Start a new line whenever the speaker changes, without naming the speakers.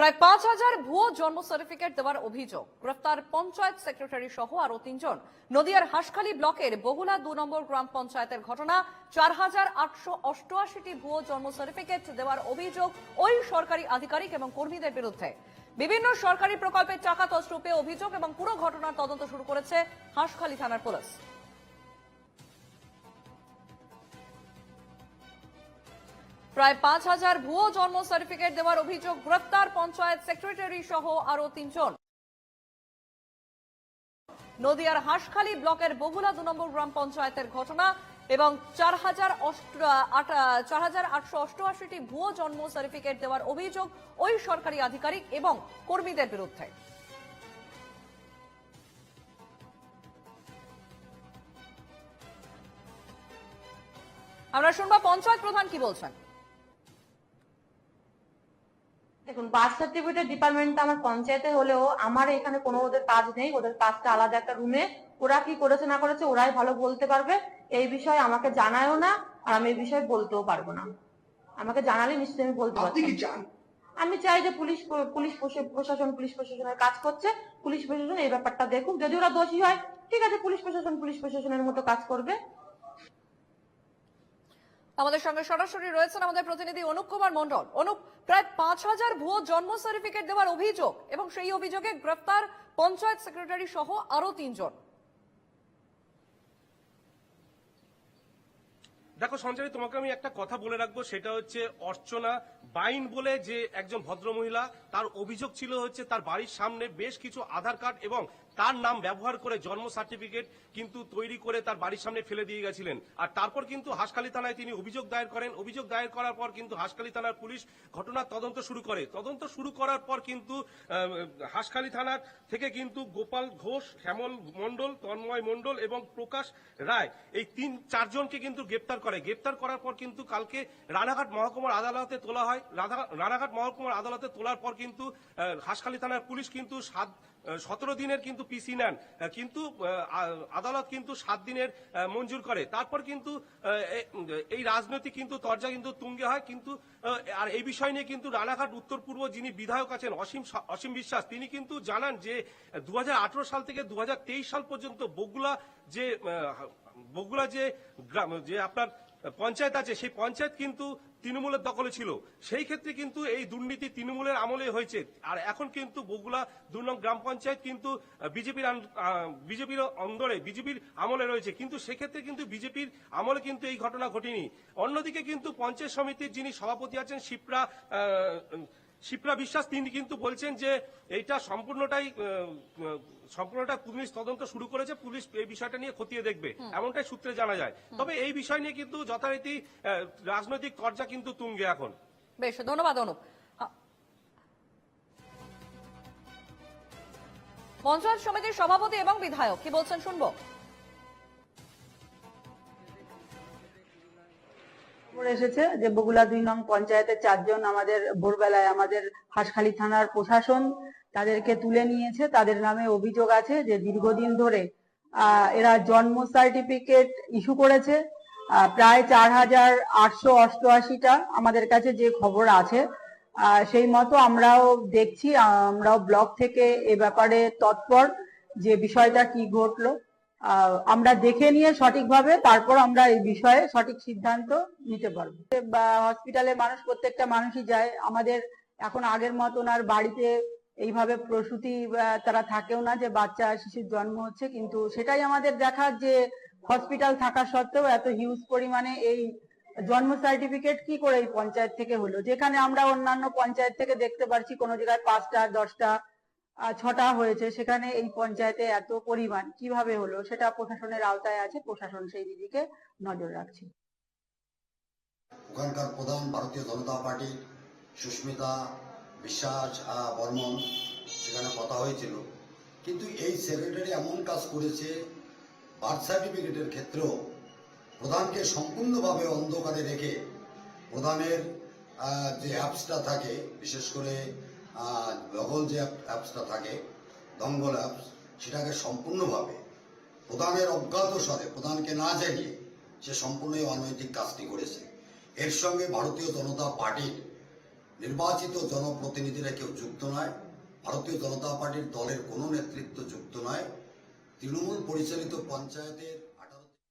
প্রায় ৫,০০০ ভুয়ো জন্ম সার্টিফিকেট দেওয়ার অভিযোগ, গ্রেফতার পঞ্চায়েত সেক্রেটারি সহ আরো ৩ জন। নদিয়ার হাঁসখালী ব্লকের বহুলা ২ নম্বর গ্রাম পঞ্চায়েতের ঘটনা। ৪,৮৮৮টি ভুয়ো জন্ম সার্টিফিকেট দেওয়ার অভিযোগ ওই সরকারি আধিকারিক এবং কর্মীদের বিরুদ্ধে। বিভিন্ন সরকারি প্রকল্পের টাকা তছরূপে অভিযোগ এবং পুরো ঘটনার তদন্ত শুরু করেছে হাঁসখালী থানার পুলিশ। প্রায় ৫,০০০ ভুয়ো জন্ম সার্টিফিকেট দেওয়ার অভিযোগ, গ্রেফতার পঞ্চায়েত সেক্রেটারি সহ আরো ৩ জন। নদিয়ার হাঁসখালী ব্লকের বহুলা ২ নম্বর গ্রাম পঞ্চায়েতের ঘটনা এবং ৪,৮৮৮টি ভুয়ো জন্ম সার্টিফিকেট দেওয়ার অভিযোগ ওই সরকারি আধিকারিক এবং কর্মীদের বিরুদ্ধে। আমরা শুনবো পঞ্চায়েত প্রধান কি বলছেন।
দেখুন, বার্থ সার্টিফিকেট ডিপার্টমেন্টটা আমার পঞ্চায়েতে হলেও আমার এখানে কোনো ওদের কাজ নেই। ওদের কাজটা আলাদা একটা রুমে। ওরা কি করেছে না করেছে ওরাই ভালো বলতে পারবে। এই বিষয়ে আমাকে জানায়ও না, আর আমি এই বিষয়ে বলতেও পারবো না। আমাকে জানালে নিশ্চয়ই আমি বলতে পারবো। আমি চাই যে পুলিশ প্রশাসনের কাজ করছে, পুলিশ প্রশাসন এই ব্যাপারটা দেখুক। যদি ওরা দোষী হয় ঠিক আছে, পুলিশ প্রশাসনের মতো কাজ করবে।
আমাদের সঙ্গে সরাসরি রয়েছেন আমাদের প্রতিনিধি অনুপ কুমার মন্ডল। অনুপ, প্রায় ৫,০০০ ভুয়ো জন্ম সার্টিফিকেট দেওয়ার অভিযোগ এবং সেই অভিযোগে গ্রেফতার পঞ্চায়েত সেক্রেটারি সহ আরো ৩ জন।
দেখো সঞ্জয়, তোমাকে আমি একটা কথা বলে রাখবো, সেটা হচ্ছে অর্চনা বাইন বলে যে একজন ভদ্রমহিলা, তার অভিযোগ ছিল হচ্ছে তার বাড়ির সামনে বেশ কিছু আধার কার্ড এবং তার নাম ব্যবহার করে জন্ম সার্টিফিকেট কিন্তু তৈরি করে তার বাড়ির সামনে ফেলে দিয়ে গেছিলেন। আর তারপর কিন্তু হাঁসখালী থানায় তিনি অভিযোগ দায়ের করেন। অভিযোগ দায়ের করার পর কিন্তু হাঁসখালী থানার পুলিশ ঘটনার তদন্ত শুরু করে। তদন্ত শুরু করার পর কিন্তু হাঁসখালী থানার থেকে কিন্তু গোপাল ঘোষ, শ্যামল মণ্ডল, তন্ময় মণ্ডল এবং প্রকাশ রায়, এই ৩-৪ জনকে কিন্তু গ্রেপ্তার করে। গ্রেপ্তার করার পর কিন্তু কালকে রানাঘাট মহকুমার আদালতে তোলা হয়। রানাঘাট মহকুমার আদালতে তোলার পর কিন্তু হাঁসখালী থানার পুলিশ কিন্তু 17 দিনের কিন্তু পিসি নেন, কিন্তু আদালত কিন্তু 7 দিনের মঞ্জুর করে। তারপর কিন্তু এই রাজনৈতিক কিন্তু তরজা কিন্তু তুঙ্গে হয়। কিন্তু আর এই বিষয় নিয়ে কিন্তু রানাঘাট উত্তর পূর্ব যিনি বিধায়ক আছেন অসীম বিশ্বাস, তিনি কিন্তু জানান যে 2018 সাল থেকে 2023 সাল পর্যন্ত বগুলা যে আপনার পঞ্চায়েত আছে, সেই পঞ্চায়েত কিন্তু তৃণমূলের দখলে ছিল। সেই ক্ষেত্রে কিন্তু এই দুর্নীতি তৃণমূলের আমলে হয়েছে। আর এখন কিন্তু বগুলা 2 নং গ্রাম পঞ্চায়েত কিন্তু বিজেপির অন্দরে, বিজেপির আমলে রয়েছে। কিন্তু সেক্ষেত্রে কিন্তু বিজেপির আমলে কিন্তু এই ঘটনা ঘটেনি। অন্যদিকে কিন্তু পঞ্চায়েত সমিতির যিনি সভাপতি আছেন শিপ্রা বিশ্বাস, তিনি কিন্তু বলছেন যে এইটা সম্পূর্ণটাই পুলিশ তদন্ত শুরু করেছে, পুলিশ এই বিষয়টা নিয়ে খতিয়ে দেখবে, এমনটাই সূত্রে জানা যায়। তবে এই বিষয় নিয়ে কিন্তু যথারীতি রাজনৈতিক চর্চা কিন্তু তুঙ্গে এখন।
বেশ, ধন্যবাদ অনুপ। পঞ্চায়েত সমিতির সভাপতি এবং বিধায়ক কি বলছেন শুনবো।
এসেছে যে বগুলা 2 নং পঞ্চায়েতের 4 জন আমাদের ভোরবেলায় আমাদের হাঁসখালী থানার প্রশাসন তাদেরকে তুলে নিয়েছে। তাদের নামে অভিযোগ আছে যে দীর্ঘদিন ধরে এরা জন্ম সার্টিফিকেট ইস্যু করেছে। প্রায় 4,888টা আমাদের কাছে যে খবর আছে সেই মতো আমরাও দেখছি। আমরাও ব্লক থেকে এ ব্যাপারে তৎপর, যে বিষয়টা কি ঘটলো আমরা দেখে নিয়ে সঠিকভাবে তারপর আমরা এই বিষয়ে সঠিক সিদ্ধান্ত নিতে পারবো। হসপিটালে প্রত্যেকটা মানুষই যায়। আমাদের এখন আগের মতন আর বাড়িতে এইভাবে প্রসূতি তারা থাকেও না, যে বাচ্চা শিশুর জন্ম হচ্ছে। কিন্তু সেটাই আমাদের দেখার যে হসপিটাল থাকা সত্ত্বেও এত হিউজ পরিমাণে এই জন্ম সার্টিফিকেট কি করে এই পঞ্চায়েত থেকে হলো, যেখানে আমরা অন্যান্য পঞ্চায়েত থেকে দেখতে পাচ্ছি কোনো জায়গায় 5টা 10টা 6টা হয়েছে, সেখানে এই পঞ্চায়েতে এত পরিমাণ কিভাবে হলো সেটা প্রশাসনের আওতায় আছে। প্রশাসন সেই দিকে নজর রাখছে।
ওখানকার প্রধান ভারতীয় জনতা পার্টির সুস্মিতা বিশ্বাস বর্মন, সেখানে কথা হয়েছিল। কিন্তু এই সেক্রেটারি এমন কাজ করেছে, বার্থ সার্টিফিকেটের ক্ষেত্রেও প্রধানকে সম্পূর্ণভাবে অন্ধকারে রেখে প্রধানের যে অ্যাপসটা থাকে, বিশেষ করে লগল যে অ্যাপসটা থাকে দঙ্গল অ্যাপস, সেটাকে সম্পূর্ণভাবে প্রধানের অজ্ঞাত স্বরে, প্রধানকে না জানিয়ে সে সম্পূর্ণ অনৈতিক কাজটি করেছে। এর সঙ্গে ভারতীয় জনতা পার্টির নির্বাচিত জনপ্রতিনিধিরা কেউ যুক্ত নয়, ভারতীয় জনতা পার্টির দলের কোনো নেতৃত্ব যুক্ত নয়। তৃণমূল পরিচালিত পঞ্চায়েতের